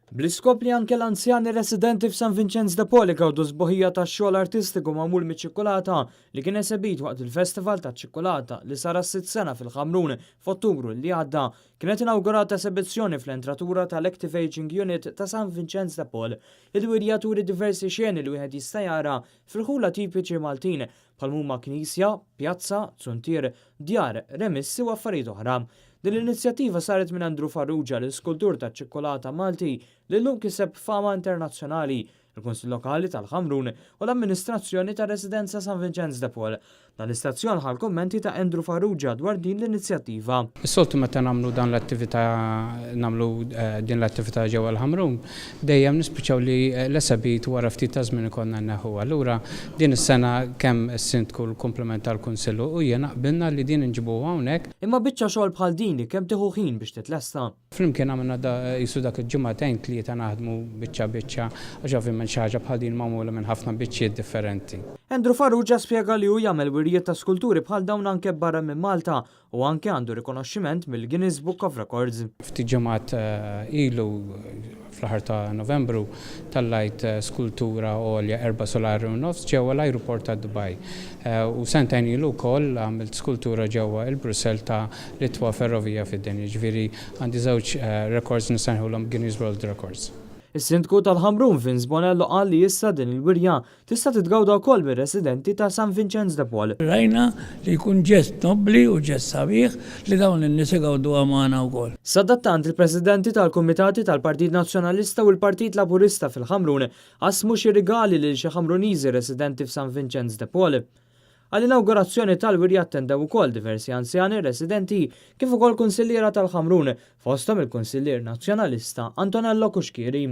Bl-iskop li anke l-anzjani residenti f'San Vincenz de Poli gawdu sboħija ta' xogħol artistiku magħmul miċ-ċikkolata li kien esebit waqt il-Festival ta' ċikkolata li sara 6 sena fil-Ħamrun f'Ottubru li għadda kienet inaugurata esebizzjoni fl-entratura tal-Active Aging Unit ta' San Vincenz de Pol. Il-wirja turi diversi xeni li wieħed jista' jara fil-ħula tipiċi Maltin bħal huma knisja, pjazza, zuntier, djar, remissi u affarijiet oħra. Din l-inizjattiva saret minn Andrew Farrugia, l-iskultur ta' ċikkolata Malti li llum kiseb fama internazzjonali, il-Kunsill Lokali tal-Ħamrun u l-Amministrazzjoni ta' Residenza San Vincenz de Pol. Dal-istazzjon ħal kommenti ta' Andrew Farrugia dwar din l-inizjattiva. Is-soltu meta nagħmlu din l-attività ġewwa l-Ħamrun, dejjem nispiċċaw li l-esabit wara ftit ta' żmien ikollna nneħħu. Allura din is-sena kemm is-sindku l-komplement tal-Kunsillu u jiena qbilna li din inġibu hawnhekk. Imma biċċa xogħol bħal din li kemm tieħu ħin biex titlesta. Flimkien għamilna jisu dak il-ġimagħtejn tlieta naħdmu biċċa għax ovvjament xi ħaġa bħal din magħmula minn ħafna biċċiet differenti. Andrew Farrugia spjega li hu jagħmel wirjiet ta' skulturi bħal dawn anke barra minn Malta u anke għandu rikonoxximent mill-Guinness Book of Records. Ftit ġimgħat ilu fl-aħħar ta' Novembru tallajt skultura għolja 4 solari u nofs ġewwa l-ajruport ta' Dubai. U sentejn ilu wkoll għamilt skultura ġewwa il-Brussell ta' l-itwa ferrovija fid-dinja. Ġifieri għandi żewġ records nistenħulhom Guinness World Records. Is-Sindku tal-Ħamrun Vince Bonello qal li issa din il-wirja tista' titgawda wkoll mir-residenti ta' San Vincenz de Pol. Rajna li jkun ġest nobbli u ġest sabiħ li dawn in-nies igawdu magħna wkoll. Sadattant il-presidenti tal-Kumitati tal-Partit Nazzjonalista u l-Partit Laburista fil-Ħamrun qasmu xi rigali lil xi Ħamruniżi residenti f'San Vincenz de Pol. Għall-inaugurazzjoni tal-wirja attendew ukoll diversi anzjani residenti kif ukoll kunsilliera tal-Ħamrun fosthom il-Kunsillier Nazzjonalista Antonello Kuxkieri.